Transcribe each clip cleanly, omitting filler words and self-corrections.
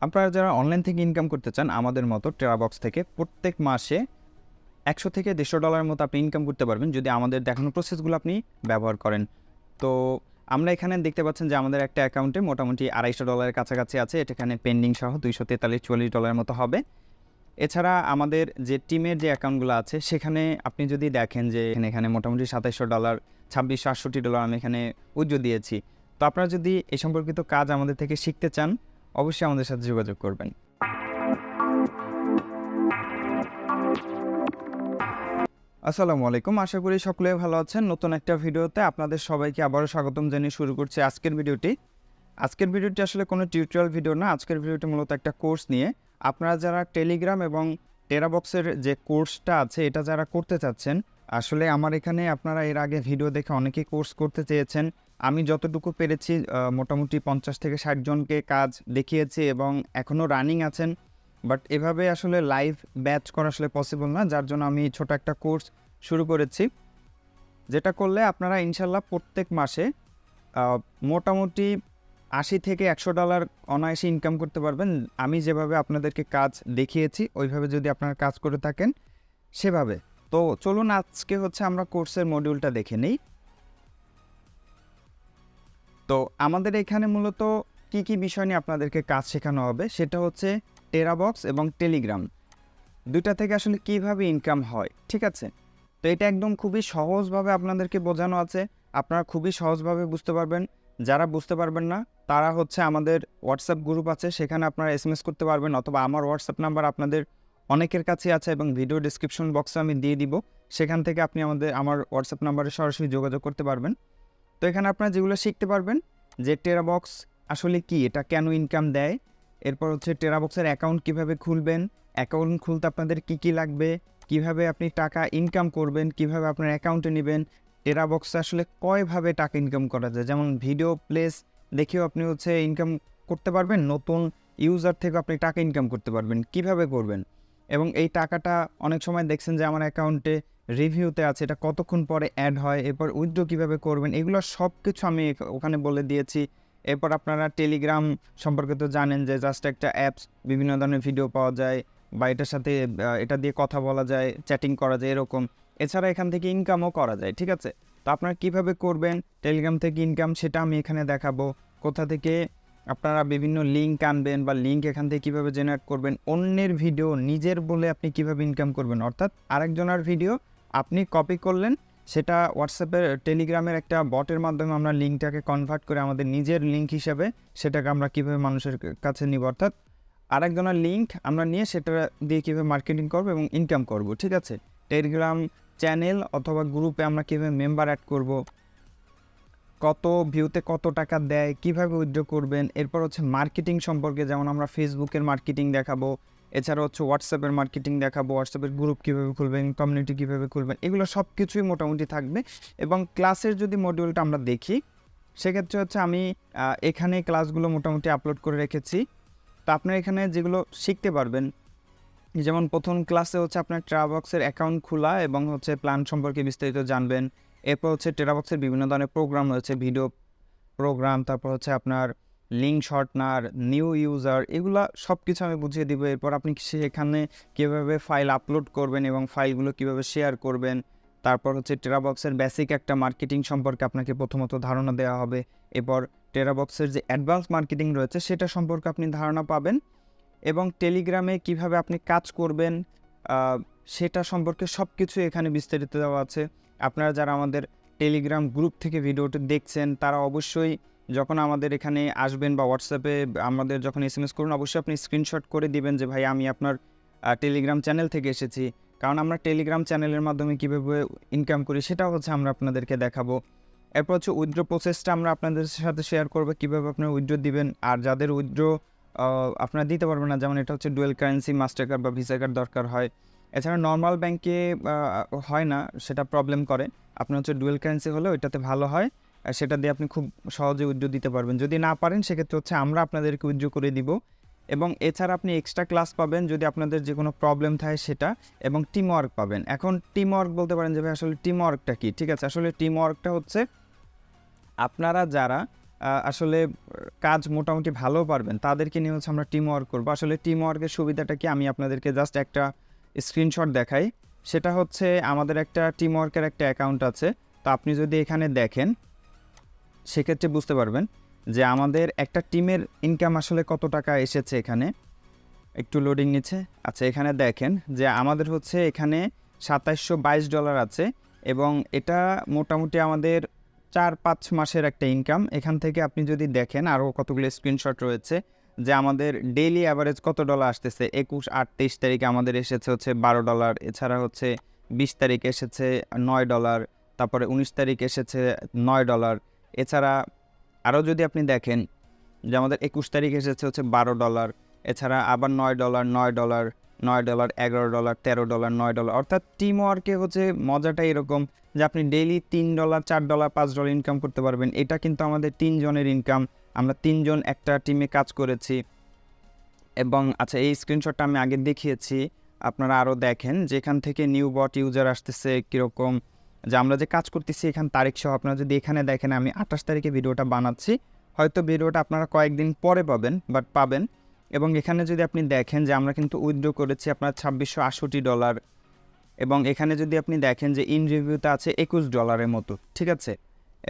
আপনারা যারা অনলাইন থেকে ইনকাম করতে চান আমাদের মতো টেরাবক্স থেকে প্রত্যেক মাসে $100 থেকে $150 মতো আপনি ইনকাম করতে পারবেন যদি আমাদের দেখানো প্রসেসগুলো আপনি ব্যবহার করেন। তো আমরা এখানে দেখতে পাচ্ছেন যে আমাদের একটা অ্যাকাউন্টে মোটামুটি $250 কাছাকাছি আছে। এটা এখানে পেন্ডিং সহ $243-44 মতো হবে। এছাড়া আমাদের যে টিমের যে অ্যাকাউন্টগুলো আছে সেখানে আপনি যদি দেখেন যে এখানে মোটামুটি $2700, $2668 আমি এখানে উইথড্র দিয়েছি। তো আপনারা যদি এই সম্পর্কিত কাজ আমাদের থেকে শিখতে চান অবশ্যই আমাদের সাথে যোগাযোগ করবেন। আসসালামু আলাইকুম, আশা করি সকলে ভালো আছেন। নতুন একটা ভিডিওতে আপনাদের সবাইকে আবারও স্বাগতম জানিয়ে শুরু করছি আজকের ভিডিওটি। আজকের ভিডিওটি আসলে কোনো টিউটোরিয়াল ভিডিও না, আজকের ভিডিওটি মূলত একটা কোর্স নিয়ে। আপনারা যারা টেলিগ্রাম এবং টেরাবক্সের যে কোর্সটা আছে এটা যারা করতে চাচ্ছেন, আসলে আমার এখানে আপনারা এর আগে ভিডিও দেখে অনেকেই কোর্স করতে চেয়েছেন। আমি যতটুকু পেরেছি মোটামুটি 50 থেকে 60 জনকে কাজ দেখিয়েছি এবং এখনও রানিং আছেন। বাট এভাবে আসলে লাইভ ব্যাচ করা আসলে পসিবল না, যার জন্য আমি ছোট একটা কোর্স শুরু করেছি, যেটা করলে আপনারা ইনশাল্লাহ প্রত্যেক মাসে মোটামুটি $80 থেকে $100 অনায়াসে ইনকাম করতে পারবেন। আমি যেভাবে আপনাদেরকে কাজ দেখিয়েছি ওইভাবে যদি আপনারা কাজ করে থাকেন সেভাবে। তো চলুন আজকে আমরা কোর্সের মডিউলটা দেখে নিই। তো আমাদের এখানে মূলত কি কি বিষয় নিয়ে আপনাদেরকে কাজ শেখানো হবে সেটা হচ্ছে টেরাবক্স এবং টেলিগ্রাম দুইটা থেকে আসলে কিভাবে ইনকাম হয়, ঠিক আছে? তো এটা একদম খুবই সহজভাবে আপনাদেরকে বোঝানো আছে, আপনারা খুবই সহজভাবে বুঝতে পারবেন। যারা বুঝতে পারবেন না তারা আমাদের হোয়াটসঅ্যাপ গ্রুপ আছে, সেখানে আপনারা SMS করতে পারবেন, অথবা আমার হোয়াটসঅ্যাপ নাম্বার আপনাদের অনেকের কাছে আছে এবং ভিডিও ডিসক্রিপশন বক্সে আমি দিয়ে দিব, সেখান থেকে আপনি আমার হোয়াটসঅ্যাপ নাম্বারে সরাসরি যোগাযোগ করতে পারবেন। তো এখানে আপনারা যেগুলো শিখতে পারবেন যে টেরাবক্স আসলে কি, এটা কেন ইনকাম দেয়, এরপর টেরাবক্সের অ্যাকাউন্ট কিভাবে খুলবেন, অ্যাকাউন্ট খুলতে আপনাদের কি কি লাগবে, কিভাবে আপনি টাকা ইনকাম করবেন, কিভাবে আপনার অ্যাকাউন্টে নেবেন, টেরাবক্সে আসলে কয়ভাবে টাকা ইনকাম করা যায়, যেমন ভিডিও প্লেস দেখেও আপনি ইনকাম করতে পারবেন, নতুন ইউজার থেকে আপনি টাকা ইনকাম করতে পারবেন, কিভাবে করবেন, এবং এই টাকাটা অনেক সময় দেখছেন যে আমার অ্যাকাউন্টে রিভিউতে আছে, এটা কতক্ষণ পরে অ্যাড হয়, এরপর উইথড্র কীভাবে করবেন, এগুলো সব কিছু আমি ওখানে বলে দিয়েছি। এরপর আপনারা টেলিগ্রাম সম্পর্কে তো জানেন যে জাস্ট একটা অ্যাপস, বিভিন্ন ধরনের ভিডিও পাওয়া যায় বা এটার সাথে এটা দিয়ে কথা বলা যায়, চ্যাটিং করা যায় এরকম। এছাড়া এখান থেকে ইনকামও করা যায়, ঠিক আছে? তো আপনারা কীভাবে করবেন টেলিগ্রাম থেকে ইনকাম সেটা আমি এখানে দেখাবো। কোথা থেকে আপনারা বিভিন্ন লিঙ্ক আনবেন বা লিঙ্ক এখান থেকে কীভাবে জেনারেট করবেন, অন্যের ভিডিও নিজের বলে আপনি কীভাবে ইনকাম করবেন, অর্থাৎ আরেকজনের ভিডিও আপনি কপি করলেন, সেটা হোয়াটসঅ্যাপের টেলিগ্রামের একটা বটের মাধ্যমে আমরা লিঙ্কটাকে কনভার্ট করে আমাদের নিজের লিঙ্ক হিসাবে সেটাকে আমরা কীভাবে মানুষের কাছে নিব, অর্থাৎ আরেকজনের লিঙ্ক আমরা নিয়ে সেটা দিয়ে কীভাবে মার্কেটিং করবো এবং ইনকাম করব, ঠিক আছে? টেলিগ্রাম চ্যানেল অথবা গ্রুপে আমরা কীভাবে মেম্বার অ্যাড করব, কত ভিউতে কত টাকা দেয়, কিভাবে উইথড্র করবেন, এরপর মার্কেটিং সম্পর্কে, যেমন আমরা ফেসবুকের মার্কেটিং দেখাবো, এছাড়া হোয়াটসঅ্যাপের মার্কেটিং দেখাবো, হোয়াটসঅ্যাপের গ্রুপ কীভাবে খুলবেন, কমিউনিটি কীভাবে খুলবেন, এগুলো সব কিছুই মোটামুটি থাকবে। এবং ক্লাসের যদি মডিউলটা আমরা দেখি সেক্ষেত্রে আমি এখানে ক্লাসগুলো মোটামুটি আপলোড করে রেখেছি। তো আপনারা এখানে যেগুলো শিখতে পারবেন, যেমন প্রথম ক্লাসে আপনার টেরাবক্সের অ্যাকাউন্ট খোলা এবং প্ল্যান সম্পর্কে বিস্তারিত জানবেন। এরপর টেরাবক্সের বিভিন্ন ধরনের প্রোগ্রাম রয়েছে, ভিডিও প্রোগ্রাম, তারপর আপনার লিঙ্ক শর্টনার, নিউ ইউজার, এগুলা সব কিছু আমি বুঝিয়ে দিব। এরপর আপনি সেখানে কীভাবে ফাইল আপলোড করবেন এবং ফাইলগুলো কীভাবে শেয়ার করবেন। তারপর টেরাবক্সের বেসিক একটা মার্কেটিং সম্পর্কে আপনাকে প্রথমত ধারণা দেওয়া হবে। এরপর টেরাবক্সের যে অ্যাডভান্স মার্কেটিং রয়েছে সেটা সম্পর্কে আপনি ধারণা পাবেন, এবং টেলিগ্রামে কিভাবে আপনি কাজ করবেন সেটা সম্পর্কে সব কিছু এখানে বিস্তারিত দেওয়া আছে। আপনারা যারা আমাদের টেলিগ্রাম গ্রুপ থেকে ভিডিওটি দেখছেন তারা অবশ্যই যখন আমাদের এখানে আসবেন বা হোয়াটসঅ্যাপে আমাদের যখন SMS করুন, অবশ্যই আপনি স্ক্রিনশট করে দিবেন যে ভাই আমি আপনার টেলিগ্রাম চ্যানেল থেকে এসেছি, কারণ আমরা টেলিগ্রাম চ্যানেলের মাধ্যমে কীভাবে ইনকাম করি সেটাও আমরা আপনাদেরকে দেখাবো। এরপর উইথড্র প্রসেসটা আমরা আপনাদের সাথে শেয়ার করবো, কীভাবে আপনারা উইথড্র দিবেন। আর যাদের উইথড্র আপনারা দিতে পারবেন না, যেমন এটা ডুয়েল কারেন্সি মাস্টার কার্ড বা ভিসা কার্ড দরকার হয়, এছাড়া নর্মাল ব্যাংকে হয় না, সেটা প্রবলেম করে। আপনার ডুয়েল কারেন্সি হলে ওইটাতে ভালো হয়, সেটা দিয়ে আপনি খুব সহজে উইথড্র দিতে পারবেন। যদি না পারেন সেক্ষেত্রে আমরা আপনাদেরকে উইথড্র করে দিব। এবং এছাড়া আপনি এক্সট্রা ক্লাস পাবেন যদি আপনাদের যে কোনো প্রবলেম থাকে সেটা, এবং টিম ওয়ার্ক পাবেন। এখন টিম ওয়ার্ক বলতে পারেন যে ভাই আসলে টিম ওয়ার্কটা কী, ঠিক আছে? আসলে টিম ওয়ার্কটা আপনারা যারা আসলে কাজ মোটামুটি ভালো পারবেন তাদেরকে নিয়ে হচ্ছে আমরা টিম ওয়ার্ক করবো। আসলে টিম ওয়ার্কের সুবিধাটা কি, আমি আপনাদেরকে জাস্ট একটা স্ক্রিনশট দেখাই। সেটা হচ্ছে আমাদের একটা টিম ওয়ার্কের একটা অ্যাকাউন্ট আছে। তো আপনি যদি এখানে দেখেন সেক্ষেত্রে বুঝতে পারবেন যে আমাদের একটা টিমের ইনকাম আসলে কত টাকা এসেছে। এখানে একটু লোডিং নিচ্ছে। আচ্ছা, এখানে দেখেন যে আমাদের হচ্ছে এখানে $2722 আছে এবং এটা মোটামুটি আমাদের 4-5 মাসের একটা ইনকাম। এখান থেকে আপনি যদি দেখেন আরও কতগুলো স্ক্রিনশট রয়েছে যে আমাদের ডেইলি অ্যাভারেজ কত ডলার আসতেছে। 21, 8, 23 তারিখে আমাদের এসেছে হচ্ছে $12, এছাড়া হচ্ছে 20 তারিখে এসেছে $9, তারপরে 19 তারিখ এসেছে $9। এছাড়া আরও যদি আপনি দেখেন যে আমাদের 21 তারিখ এসেছে হচ্ছে $12, এছাড়া আবার $9, $9, $9, $11, $13, $9। অর্থাৎ টিম ওয়ার্কে হচ্ছে মজাটা এরকম যে আপনি ডেইলি $3, $4, $5 ইনকাম করতে পারবেন। এটা কিন্তু আমাদের 3 জনের ইনকাম। আমরা 3 জন একটা টিমে কাজ করেছি। এবং আচ্ছা, এই স্ক্রিনশটটা আমি আগে দেখিয়েছি, আপনারা আরও দেখেন যেখান থেকে নিউ বট ইউজার আসতেছে কীরকম, যে আমরা যে কাজ করতেছি এখান তারিখ সহ। আপনারা যদি এখানে দেখেন আমি 28 তারিখে ভিডিওটা বানাচ্ছি, হয়তো ভিডিওটা আপনারা কয়েকদিন পরে পাবেন, বাট পাবেন। এবং এখানে যদি আপনি দেখেন যে আমরা কিন্তু উইথড্র করেছি আপনার $2668, এবং এখানে যদি আপনি দেখেন যে ইন রিভিউতে আছে $21 মতো, ঠিক আছে।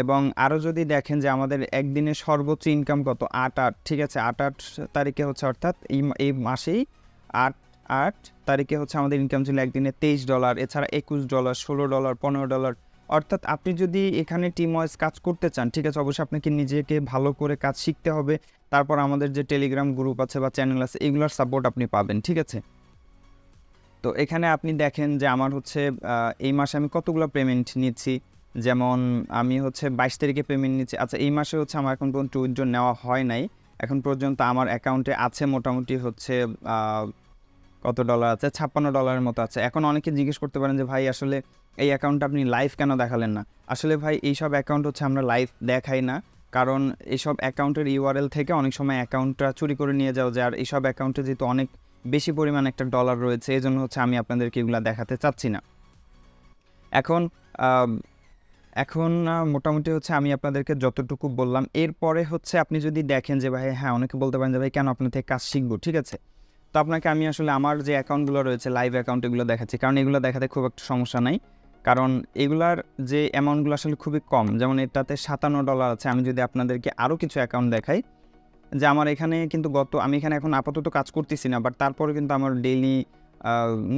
এবং আরও যদি দেখেন যে আমাদের একদিনে সর্বোচ্চ ইনকাম কত, 8 ঠিক আছে, 8 তারিখে হচ্ছে, অর্থাৎ এই মাসেই 8 তারিখে হচ্ছে আমাদের ইনকাম ছিল একদিনে $23, এছাড়া $21, $16, $15। অর্থাৎ আপনি যদি এখানে টিম ওয়াইজ কাজ করতে চান, ঠিক আছে, অবশ্যই আপনাকে নিজেকে ভালো করে কাজ শিখতে হবে। তারপর আমাদের যে টেলিগ্রাম গ্রুপ আছে বা চ্যানেল আছে এগুলোর সাপোর্ট আপনি পাবেন, ঠিক আছে। তো এখানে আপনি দেখেন যে আমার হচ্ছে এই মাসে আমি কতগুলো পেমেন্ট নিচ্ছি। যেমন আমি হচ্ছে 22 তারিখে পেমেন্ট নিচ্ছি। আচ্ছা, এই মাসে হচ্ছে আমার এখন পর্যন্ত উইথড্র নেওয়া হয় নাই। এখন পর্যন্ত আমার অ্যাকাউন্টে আছে মোটামুটি হচ্ছে কত ডলার আছে, $56 মতো আছে। এখন অনেকে জিজ্ঞেস করতে পারেন যে ভাই আসলে এই অ্যাকাউন্টটা আপনি লাইভ কেন দেখালেন না। আসলে ভাই এইসব অ্যাকাউন্ট হচ্ছে আমরা লাইভ দেখাই না, কারণ এইসব অ্যাকাউন্টের ইউআরএল থেকে অনেক সময় অ্যাকাউন্টটা চুরি করে নিয়ে যাওয়া যায়। আর এইসব অ্যাকাউন্টে যেহেতু অনেক বেশি পরিমাণ একটা ডলার রয়েছে, এই জন্য হচ্ছে আমি আপনাদেরকে এগুলো দেখাতে চাচ্ছি না। এখন মোটামুটি হচ্ছে আমি আপনাদেরকে যতটুকু বললাম, এরপরে হচ্ছে আপনি যদি দেখেন যে ভাই, হ্যাঁ, অনেকে বলতে পারেন যে ভাই কেন আপনার থেকে কাজ শিখবো, ঠিক আছে। তো আপনাকে আমি আসলে আমার যে অ্যাকাউন্টগুলো রয়েছে লাইভ অ্যাকাউন্ট এগুলো দেখাচ্ছি, কারণ এগুলো দেখাতে খুব একটা সমস্যা নাই, কারণ এগুলার যে অ্যামাউন্টগুলো আসলে খুবই কম। যেমন এটাতে $57 আছে। আমি যদি আপনাদেরকে আরও কিছু অ্যাকাউন্ট দেখাই, যে আমার এখানে কিন্তু আমি এখানে এখন আপাতত কাজ করতেছি না, বাট তারপরে কিন্তু আমার ডেইলি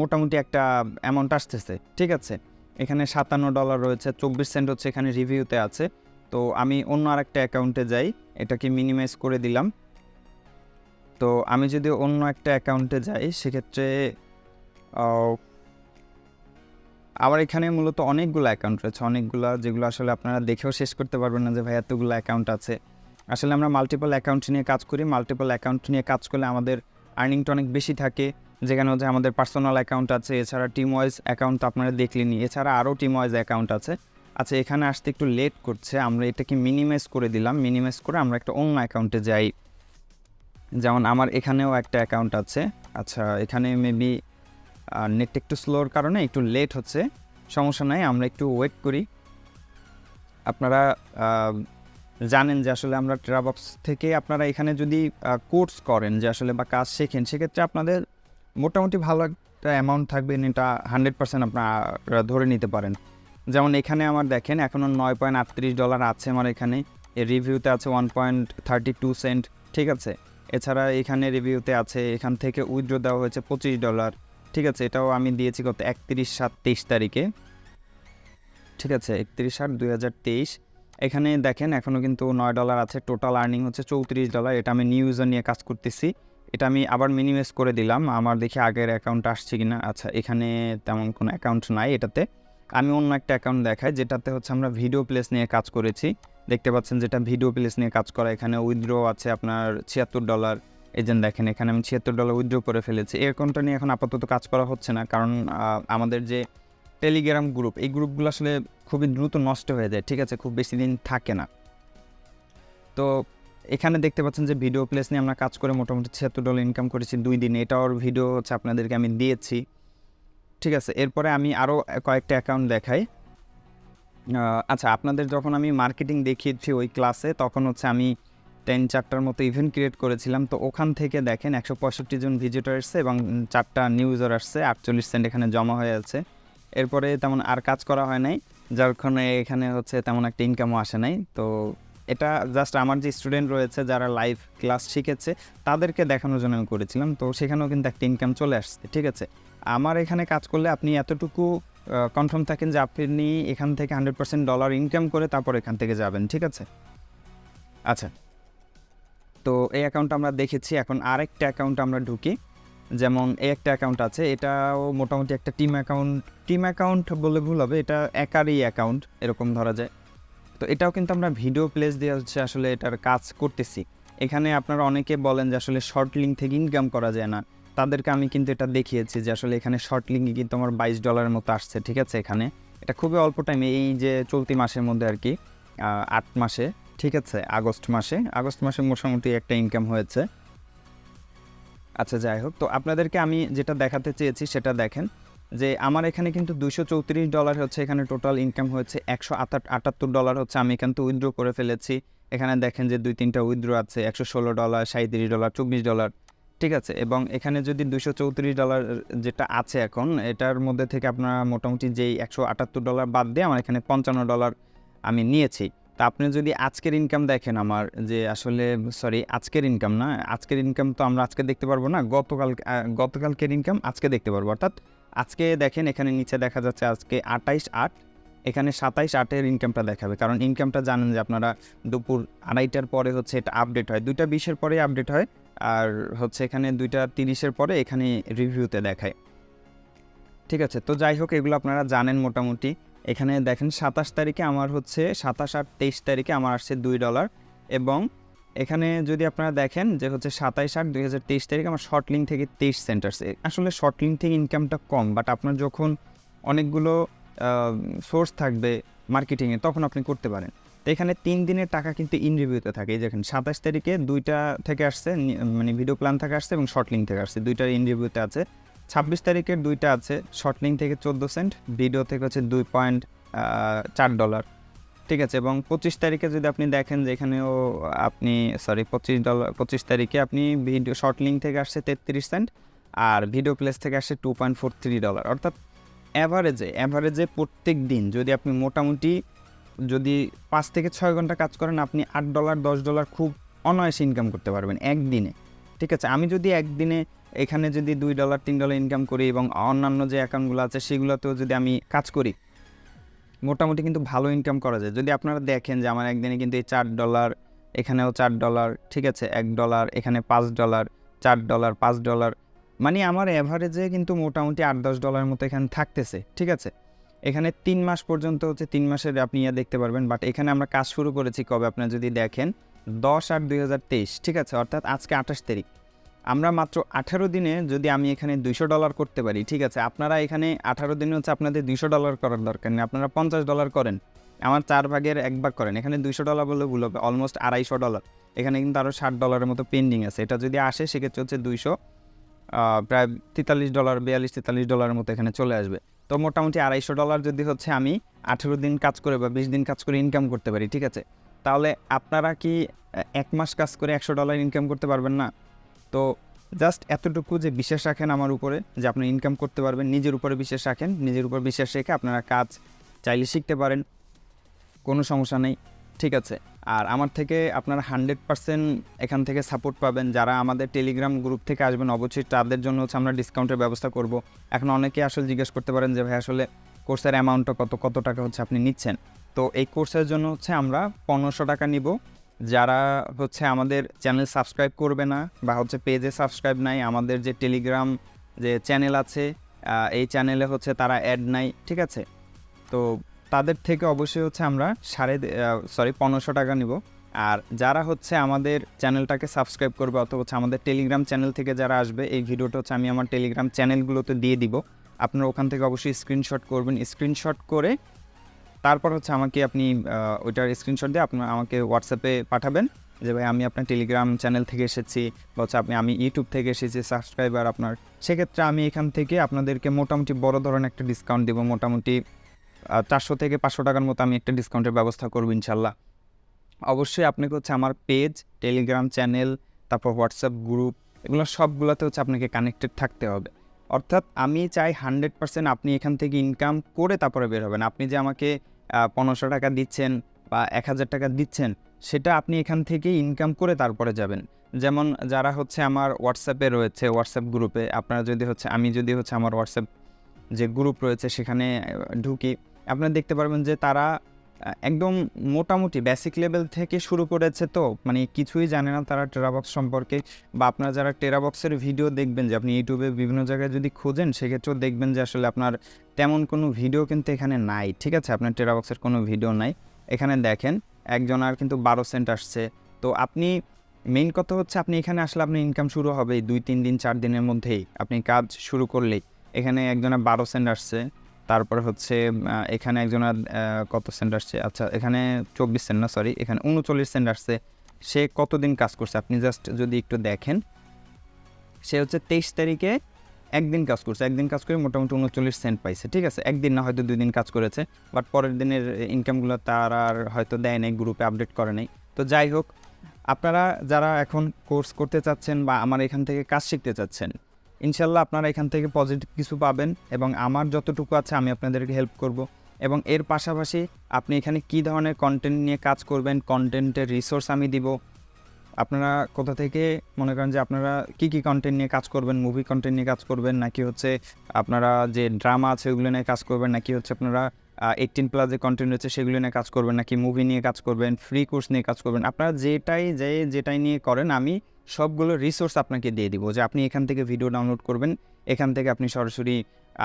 মোটামুটি একটা অ্যামাউন্ট আসতেছে, ঠিক আছে। এখানে $57 রয়েছে, 24 সেন্ট হচ্ছে এখানে রিভিউতে আছে। তো আমি অন্য আরেকটা অ্যাকাউন্টে যাই, এটাকে মিনিমাইজ করে দিলাম। তো আমি যদি অন্য একটা অ্যাকাউন্টে যাই সেক্ষেত্রে আমার এখানে মূলত অনেকগুলো অ্যাকাউন্ট রয়েছে, যেগুলো আসলে আপনারা দেখেও শেষ করতে পারবেন না যে ভাই এতগুলো অ্যাকাউন্ট আছে। আসলে আমরা মাল্টিপল অ্যাকাউন্ট নিয়ে কাজ করি। মাল্টিপল অ্যাকাউন্ট নিয়ে কাজ করলে আমাদের আর্নিংটা অনেক বেশি থাকে, যেখানে হচ্ছে আমাদের পার্সোনাল অ্যাকাউন্ট আছে, এছাড়া টিম ওয়াইজ অ্যাকাউন্ট তো আপনারা দেখলেনি, এছাড়া আরও টিম ওয়াইজ অ্যাকাউন্ট আছে। আচ্ছা, এখানে আসতে একটু লেট করছে, আমরা এটাকে মিনিমাইজ করে দিলাম। মিনিমাইজ করে আমরা একটা অন্য অ্যাকাউন্টে যাই। যেমন আমার এখানেও একটা অ্যাকাউন্ট আছে। আচ্ছা, এখানে মেবি নেটটা একটু স্লোর কারণে একটু লেট হচ্ছে, সমস্যা নাই, আমরা একটু ওয়েট করি। আপনারা জানেন যে আসলে আমরা টেরাবক্স থেকে আপনারা এখানে যদি কোর্স করেন যে আসলে বা কাজ শেখেন, সেক্ষেত্রে আপনাদের মোটামুটি ভালো একটা অ্যামাউন্ট থাকবে, এটা 100% আপনারা ধরে নিতে পারেন। যেমন এখানে আমার দেখেন এখনও $9.38 আছে আমার এখানে, এর রিভিউতে আছে 1.32 সেন্ট, ঠিক আছে। এছাড়া এখানে রিভিউতে আছে, এখান থেকে উইথড্র দেওয়া হয়েছে $25, ঠিক আছে। এটাও আমি দিয়েছি কত 31/7/23 তারিখে, ঠিক আছে, 31/7/2023। এখানে দেখেন এখনও কিন্তু $9 আছে, টোটাল আর্নিং হচ্ছে $34। এটা আমি নিউ ইউজার নিয়ে কাজ করতেছি। এটা আমি আবার মিনিমাইজ করে দিলাম, আমার দেখি আগের অ্যাকাউন্ট আসছে কিনা। আচ্ছা, এখানে তেমন কোনো অ্যাকাউন্ট নাই এটাতে। আমি অন্য একটা অ্যাকাউন্ট দেখাই যেটাতে হচ্ছে আমরা ভিডিও প্লেস নিয়ে কাজ করেছি। দেখতে পাচ্ছেন যেটা ভিডিও প্লেস নিয়ে কাজ করা, এখানে উইথড্র আছে আপনার $76। এই যে দেখেন এখানে আমি $76 উইথড্র করে ফেলেছি। এই অ্যাকাউন্টটা নিয়ে এখন আপাতত কাজ করা হচ্ছে না, কারণ আমাদের যে টেলিগ্রাম গ্রুপ, এই গ্রুপগুলো আসলে খুবই দ্রুত নষ্ট হয়ে যায়, ঠিক আছে, খুব বেশি দিন থাকে না। তো এখানে দেখতে পাচ্ছেন যে ভিডিও প্লেস নিয়ে আমরা কাজ করে মোটামুটি $76 ইনকাম করেছি 2 দিনে। এটাও ভিডিও হচ্ছে আপনাদেরকে আমি দিয়েছি, ঠিক আছে। এরপরে আমি আরও কয়েকটা অ্যাকাউন্ট দেখাই। আচ্ছা, আপনাদের যখন আমি মার্কেটিং দেখিয়েছি ওই ক্লাসে, তখন হচ্ছে আমি 3-4টার মতো ইভেন্ট ক্রিয়েট করেছিলাম। তো ওখান থেকে দেখেন 165 জন ভিজিটর আসছে এবং 4টা নিউ ইউজার আসছে, 48 সেন্ট এখানে জমা হয়ে আছে। এরপরে তেমন আর কাজ করা হয় নাই, যার কারণে এখানে হচ্ছে তেমন একটা ইনকামও আসে নাই। তো এটা জাস্ট আমার যে স্টুডেন্ট রয়েছে যারা লাইভ ক্লাস শিখেছে তাদেরকে দেখানোর জন্য আমি করেছিলাম। তো সেখানেও কিন্তু একটা ইনকাম চলে আসছে, ঠিক আছে। আমার এখানে কাজ করলে আপনি এতটুকু কনফার্ম থাকেন যে আপনি এখান থেকে 100% ডলার ইনকাম করে তারপর এখান থেকে যাবেন, ঠিক আছে। আচ্ছা, তো এই অ্যাকাউন্ট আমরা দেখেছি। এখন আরেকটা অ্যাকাউন্ট আমরা ঢুকি। যেমন এই একটা অ্যাকাউন্ট আছে, এটাও মোটামুটি একটা টিম অ্যাকাউন্ট বলে ভুল হবে, এটা একারই অ্যাকাউন্ট এরকম ধরা যায়। তো এটাও কিন্তু আমরা ভিডিও প্লেস দিয়ে হচ্ছে আসলে এটার কাজ করতেছি। এখানে আপনারা অনেকে বলেন যে আসলে শর্ট লিঙ্ক থেকে ইনকাম করা যায় না, তাদেরকে আমি কিন্তু এটা দেখিয়েছি যে আসলে এখানে শর্ট লিঙ্কে কিন্তু আমার $22 মতো আসছে, ঠিক আছে। এখানে এটা খুবই অল্প টাইমে, এই যে চলতি মাসের মধ্যে আর কি, 8 মাসে, ঠিক আছে, আগস্ট মাসে মোটামুটি একটা ইনকাম হয়েছে। আচ্ছা, যাই হোক, তো আপনাদেরকে আমি যেটা দেখাতে চেয়েছি সেটা দেখেন যে আমার এখানে কিন্তু $234 হচ্ছে এখানে টোটাল ইনকাম হয়েছে। $178 হচ্ছে আমি এখান থেকে উইথড্র করে ফেলেছি। এখানে দেখেন যে 2-3টা উইথড্র আছে, $116, $37, $24, ঠিক আছে। এবং এখানে যদি $234 যেটা আছে এখন, এটার মধ্যে থেকে আপনারা মোটামুটি যেই $178 বাদ দিয়ে আমার এখানে $55 আমি নিয়েছি। তা আপনি যদি আজকের ইনকাম দেখেন আমার, যে আসলে আজকের ইনকাম না, আজকের ইনকাম তো আমরা আজকে দেখতে পারবো না, গতকালকের ইনকাম আজকে দেখতে পারবো। অর্থাৎ আজকে দেখেন এখানে নিচে দেখা যাচ্ছে আজকে 28/8, এখানে 27/8-এর ইনকামটা দেখাবে। কারণ ইনকামটা জানেন যে আপনারা দুপুর 2:30টার পরে হচ্ছে এটা আপডেট হয়, 2:20-এর পরে আপডেট হয়, আর হচ্ছে এখানে 2:30-এর পরে এখানে রিভিউতে দেখায়, ঠিক আছে। তো যাই হোক, এগুলো আপনারা জানেন মোটামুটি। এখানে দেখেন 27 তারিখে আমার হচ্ছে 27 আর 23 তারিখে আমার আসছে $2। এবং এখানে যদি আপনারা দেখেন যে হচ্ছে 27/8/2023 তারিখে আমার শর্ট লিঙ্ক থেকে 23 সেন্ট আসছে। আসলে শর্ট লিঙ্ক থেকে ইনকামটা কম, বাট আপনার যখন অনেকগুলো সোর্স থাকবে মার্কেটিংয়ে তখন আপনি করতে পারেন। তো এখানে 3 দিনের টাকা কিন্তু ইন রিভিউতে থাকে। এই দেখেন 27 তারিখে 2টা থেকে আসছে, মানে ভিডিও প্ল্যান থেকে আসছে এবং শর্ট লিঙ্ক থেকে আসছে, 2টার ইন রিভিউতে আছে। 26 তারিখের 2টা আছে, শর্ট লিঙ্ক থেকে 14 সেন্ট, ভিডিও থেকে হচ্ছে $2.4, ঠিক আছে। এবং 25 তারিখে যদি আপনি দেখেন যে এখানেও আপনি $25 তারিখে আপনি ভিডিও শর্ট লিঙ্ক থেকে আসছে 33 সেন্ট, আর ভিডিও প্লেস থেকে আসছে $2.43। অর্থাৎ অ্যাভারেজে প্রত্যেক দিন যদি আপনি মোটামুটি যদি 5 থেকে 6 ঘন্টা কাজ করেন, আপনি $8 $10 খুব অনায়াসে ইনকাম করতে পারবেন একদিনে, ঠিক আছে। আমি যদি একদিনে এখানে যদি $2 $3 ইনকাম করি এবং অন্যান্য যে অ্যাকাউন্টগুলো আছে সেগুলোতেও যদি আমি কাজ করি, মোটামুটি কিন্তু ভালো ইনকাম করা যায়। যদি আপনারা দেখেন যে আমার একদিনে কিন্তু এই $4, এখানেও $4, ঠিক আছে, $1, এখানে $5, $4, $5, মানে আমার অ্যাভারেজে কিন্তু মোটামুটি $8-10 মতো এখানে থাকতেছে, ঠিক আছে। এখানে 3 মাস পর্যন্ত হচ্ছে, 3 মাসের আপনি দেখতে পারবেন। বাট এখানে আমরা কাজ শুরু করেছি কবে, আপনারা যদি দেখেন 10/8/2023, ঠিক আছে। অর্থাৎ আজকে 28 তারিখ, আমরা মাত্র 18 দিনে যদি আমি এখানে $200 করতে পারি, ঠিক আছে। আপনারা এখানে 18 দিনে হচ্ছে আপনাদের $200 করার দরকার নেই, আপনারা $50 করেন, আমার 4 ভাগের 1 ভাগ করেন। এখানে $200 বলে ভুল হবে, অলমোস্ট $250। এখানে কিন্তু আরও $60 মতো পেন্ডিং আছে। এটা যদি আসে সেক্ষেত্রে হচ্ছে 200 প্রায় $43 $42-43 মতো এখানে চলে আসবে। তো মোটামুটি $250 যদি হচ্ছে আমি 18 দিন কাজ করে বা 20 দিন কাজ করে ইনকাম করতে পারি, ঠিক আছে, তাহলে আপনারা কি 1 মাস কাজ করে $100 ইনকাম করতে পারবেন না? তো জাস্ট এতটুকু যে বিশ্বাস রাখেন আমার উপরে যে আপনি ইনকাম করতে পারবেন, নিজের উপরে বিশ্বাস রাখেন, নিজের উপর বিশ্বাস রেখে আপনারা কাজ চাইলে শিখতে পারেন, কোনো সমস্যা নেই, ঠিক আছে। আর আমার থেকে আপনারা 100% এখান থেকে সাপোর্ট পাবেন। যারা আমাদের টেলিগ্রাম গ্রুপ থেকে আসবেন অবশ্যই তাদের জন্য হচ্ছে আমরা ডিসকাউন্টের ব্যবস্থা করব। এখন অনেকে আসলে জিজ্ঞেস করতে পারেন যে ভাই আসলে কোর্সের অ্যামাউন্টটা কত টাকা হচ্ছে আপনি নিচ্ছেন। তো এই কোর্সের জন্য হচ্ছে আমরা 1500 টাকা নিব। যারা হচ্ছে আমাদের চ্যানেল সাবস্ক্রাইব করবে না বা হচ্ছে পেজে সাবস্ক্রাইব নাই, আমাদের যে টেলিগ্রাম যে চ্যানেল আছে এই চ্যানেলে হচ্ছে তারা অ্যাড নাই, ঠিক আছে, তো তাদের থেকে অবশ্যই হচ্ছে আমরা 1500 টাকা নিব। আর যারা হচ্ছে আমাদের চ্যানেলটাকে সাবস্ক্রাইব করবে অথবা হচ্ছে আমাদের টেলিগ্রাম চ্যানেল থেকে যারা আসবে, এই ভিডিওটা হচ্ছে আমি আমার টেলিগ্রাম চ্যানেলগুলোতে দিয়ে দিব, আপনারা ওখান থেকে অবশ্যই স্ক্রিনশট করবেন। স্ক্রিনশট করে তারপর হচ্ছে আমাকে আপনি ওইটার স্ক্রিনশট দিয়ে আপনার আমাকে হোয়াটসঅ্যাপে পাঠাবেন যে ভাই আমি আপনার টেলিগ্রাম চ্যানেল থেকে এসেছি বা হচ্ছে আমি ইউটিউব থেকে এসেছি সাবস্ক্রাইবার আপনার। সেক্ষেত্রে আমি এখান থেকে আপনাদেরকে মোটামুটি বড় ধরনের একটা ডিসকাউন্ট দেবো, মোটামুটি 400 থেকে 500 টাকার মতো আমি একটা ডিসকাউন্টের ব্যবস্থা করবো ইনশাল্লাহ। অবশ্যই আপনাকে হচ্ছে আমার পেজ, টেলিগ্রাম চ্যানেল, তারপর হোয়াটসঅ্যাপ গ্রুপ, এগুলো সবগুলোতে হচ্ছে আপনাকে কানেক্টেড থাকতে হবে। অর্থাৎ আমি চাই 100% আপনি এখান থেকে ইনকাম করে তারপরে বের হবেন। আপনি যে আমাকে 1500 টাকা দিচ্ছেন বা 1000 টাকা দিচ্ছেন, সেটা আপনি এখান থেকে ইনকাম করে তারপরে যাবেন। যেমন যারা হচ্ছে আমার হোয়াটসঅ্যাপে রয়েছে, হোয়াটসঅ্যাপ গ্রুপে, আপনারা যদি হচ্ছে আমি যদি হচ্ছে আমার হোয়াটসঅ্যাপ যে গ্রুপ রয়েছে সেখানে ঢুকি, আপনারা দেখতে পারবেন যে তারা একদম মোটামুটি বেসিক লেভেল থেকে শুরু করেছে, তো মানে কিছুই জানে না তারা টেরাবক্স সম্পর্কে। বা আপনারা যারা টেরাবক্সের ভিডিও দেখবেন, যে আপনি ইউটিউবে বিভিন্ন জায়গায় যদি খোঁজেন, সেক্ষেত্রেও দেখবেন যে আসলে আপনার তেমন কোনো ভিডিও কিন্তু এখানে নাই, ঠিক আছে? আপনার টেরাবক্সের কোনো ভিডিও নাই। এখানে দেখেন একজনের কিন্তু 12 সেন্ট আসছে। তো আপনি মেইন কথা হচ্ছে আপনি এখানে আসলে আপনার ইনকাম শুরু হবে 2-3 দিন 4 দিনের মধ্যেই। আপনি কাজ শুরু করলেই এখানে একজনের 12 সেন্ট আসছে। তারপরে হচ্ছে এখানে একজনের কত সেন্ট আসছে, আচ্ছা এখানে 24 সেন্ট না, সরি, এখানে 39 সেন্ট আসছে। সে কতদিন কাজ করছে আপনি জাস্ট যদি একটু দেখেন, সে হচ্ছে 23 তারিখে একদিন কাজ করছে, একদিন কাজ করে মোটামুটি 39 সেন্ট পাইছে, ঠিক আছে? একদিন না, হয়তো 2 দিন কাজ করেছে, বাট পরের দিনের ইনকামগুলো তার আর হয়তো দেয় নাই, গ্রুপে আপডেট করে নাই। তো যাই হোক, আপনারা যারা এখন কোর্স করতে চাচ্ছেন বা আমার এখান থেকে কাজ শিখতে চাচ্ছেন, ইনশাল্লাহ আপনারা এখান থেকে পজিটিভ কিছু পাবেন, এবং আমার যতটুকু আছে আমি আপনাদেরকে হেল্প করব। এবং এর পাশাপাশি আপনি এখানে কী ধরনের কন্টেন্ট নিয়ে কাজ করবেন, কন্টেন্টের রিসোর্স আমি দিব। আপনারা কোথা থেকে মনে করেন যে আপনারা কী কী কন্টেন্ট নিয়ে কাজ করবেন, মুভি কন্টেন্ট নিয়ে কাজ করবেন, নাকি হচ্ছে আপনারা যে ড্রামা আছে ওগুলো নিয়ে কাজ করবেন, নাকি হচ্ছে আপনারা 18+ যে কন্টেন্ট রয়েছে সেগুলো নিয়ে কাজ করবেন, নাকি মুভি নিয়ে কাজ করবেন, ফ্রি কোর্স নিয়ে কাজ করবেন, আপনারা যেটাই নিয়ে করেন আমি সবগুলো রিসোর্স আপনাকে দিয়ে দিব। যে আপনি এখান থেকে ভিডিও ডাউনলোড করবেন, এখান থেকে আপনি সরাসরি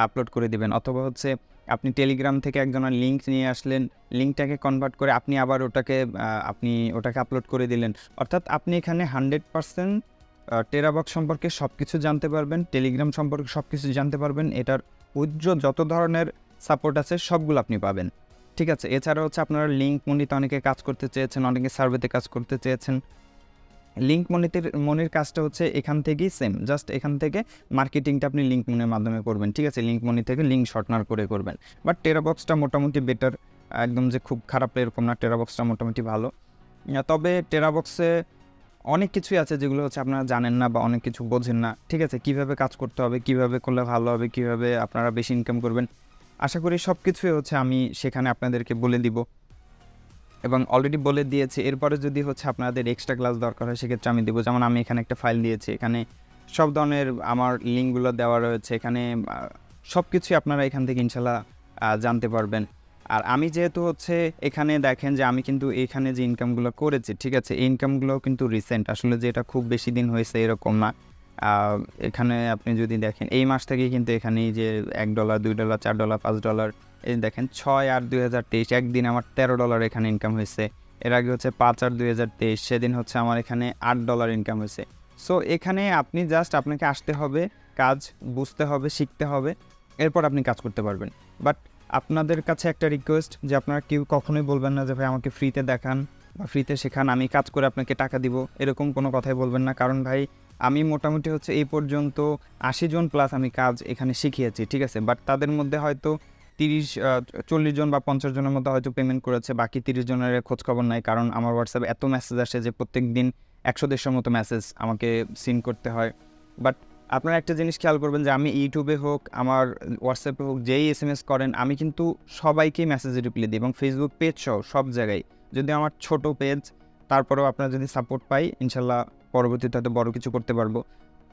আপলোড করে দিবেন, অথবা হচ্ছে আপনি টেলিগ্রাম থেকে একজনের লিঙ্ক নিয়ে আসলেন, লিঙ্কটাকে কনভার্ট করে আপনি আবার ওটাকে আপলোড করে দিলেন। অর্থাৎ আপনি এখানে 100% টেরাবক্স সম্পর্কে সব কিছু জানতে পারবেন, টেলিগ্রাম সম্পর্কে সব কিছু জানতে পারবেন। এটার যত ধরনের সাপোর্ট আছে সবগুলো আপনি পাবেন, ঠিক আছে? এছাড়া হচ্ছে আপনারা লিঙ্ক মনিতে অনেকে কাজ করতে চেয়েছেন, অনেকে সার্ভেতে কাজ করতে চেয়েছেন। লিঙ্ক মনির কাজটা হচ্ছে এখান থেকেই সেম, জাস্ট এখান থেকে মার্কেটিংটা আপনি লিঙ্ক মনির মাধ্যমে করবেন, ঠিক আছে? লিঙ্ক মনি থেকে লিঙ্ক শর্টনার করে করবেন। বাট টেরাবক্সটা মোটামুটি বেটার, একদম যে খুব খারাপ এরকম না, টেরাবক্সটা মোটামুটি ভালো। তবে টেরাবক্সে অনেক কিছুই আছে যেগুলো হচ্ছে আপনারা জানেন না বা অনেক কিছু বোঝেন না, ঠিক আছে? কীভাবে কাজ করতে হবে, কীভাবে করলে ভালো হবে, কীভাবে আপনারা বেশি ইনকাম করবেন, আশা করি সব কিছুই হচ্ছে আমি সেখানে আপনাদেরকে বলে দিব, এবং অলরেডি বলে দিয়েছি। এরপরে যদি হচ্ছে আপনাদের এক্সট্রা ক্লাস দরকার হয় সেক্ষেত্রে আমি দেবো। যেমন আমি এখানে একটা ফাইল দিয়েছি, এখানে সব ধরনের আমার লিঙ্কগুলো দেওয়া রয়েছে, এখানে সব কিছুই আপনারা এখান থেকে ইনশাল্লাহ জানতে পারবেন। আর আমি যেহেতু হচ্ছে এখানে দেখেন যে আমি কিন্তু এখানে যে ইনকামগুলো করেছি, ঠিক আছে, এই ইনকামগুলোও কিন্তু রিসেন্ট, আসলে যে এটা খুব বেশি দিন হয়েছে এরকম না। এখানে আপনি যদি দেখেন এই মাস থেকে কিন্তু এখানেই যে $1, $2, $4, $5, এই দেখেন 6/8/2023 একদিন আমার $13 এখানে ইনকাম হয়েছে। এর আগে হচ্ছে 5/8/2023 সেদিন হচ্ছে আমার এখানে $8 ইনকাম হয়েছে। সো এখানে আপনি জাস্ট আপনাকে আসতে হবে, কাজ বুঝতে হবে, শিখতে হবে, এরপর আপনি কাজ করতে পারবেন। বাট আপনাদের কাছে একটা রিকোয়েস্ট, যে আপনারা কেউ কখনোই বলবেন না যে ভাই আমাকে ফ্রিতে দেখান বা ফ্রিতে শেখান, আমি কাজ করে আপনাকে টাকা দিব, এরকম কোনো কথাই বলবেন না। কারণ ভাই আমি মোটামুটি হচ্ছে এই পর্যন্ত 80 জন প্লাস আমি কাজ এখানে শিখিয়েছি, ঠিক আছে? বাট তাদের মধ্যে হয়তো 40 জন বা 50 জনের মতো হয়তো পেমেন্ট করেছে, বাকি 30 জনের খোঁজখবর নাই। কারণ আমার হোয়াটসঅ্যাপে এত মেসেজ আসে যে প্রত্যেক দিন 100-150 মতো মেসেজ আমাকে সিন করতে হয়। বাট আপনারা একটা জিনিস খেয়াল করবেন যে আমি ইউটিউবে হোক, আমার হোয়াটসঅ্যাপে হোক, যেই SMS করেন আমি কিন্তু সবাইকেই মেসেজে রিপ্লাই দিই, এবং ফেসবুক পেজ সহ সব জায়গায়। যদি আমার ছোট পেজ, তারপরেও আপনারা যদি সাপোর্ট পাই, ইনশাল্লাহ পরবর্তীতে হয়তো বড় কিছু করতে পারবো।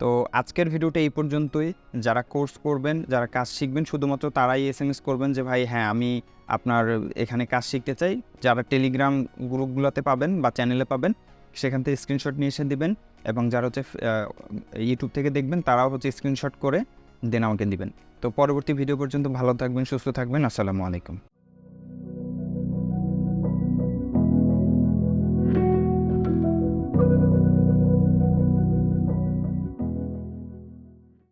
তো আজকের ভিডিওটা এই পর্যন্তই। যারা কোর্স করবেন, যারা কাজ শিখবেন, শুধুমাত্র তারাই SMS করবেন যে ভাই হ্যাঁ আমি আপনার এখানে কাজ শিখতে চাই। যারা টেলিগ্রাম গ্রুপগুলোতে পাবেন বা চ্যানেলে পাবেন, সেখান থেকে স্ক্রিনশট নিয়ে এসে দিবেন, এবং যারা হচ্ছে ইউটিউব থেকে দেখবেন তারাও হচ্ছে স্ক্রিনশট করে দেন আমাকে দিবেন। তো পরবর্তী ভিডিও পর্যন্ত ভালো থাকবেন, সুস্থ থাকবেন। আসসালামু আলাইকুম।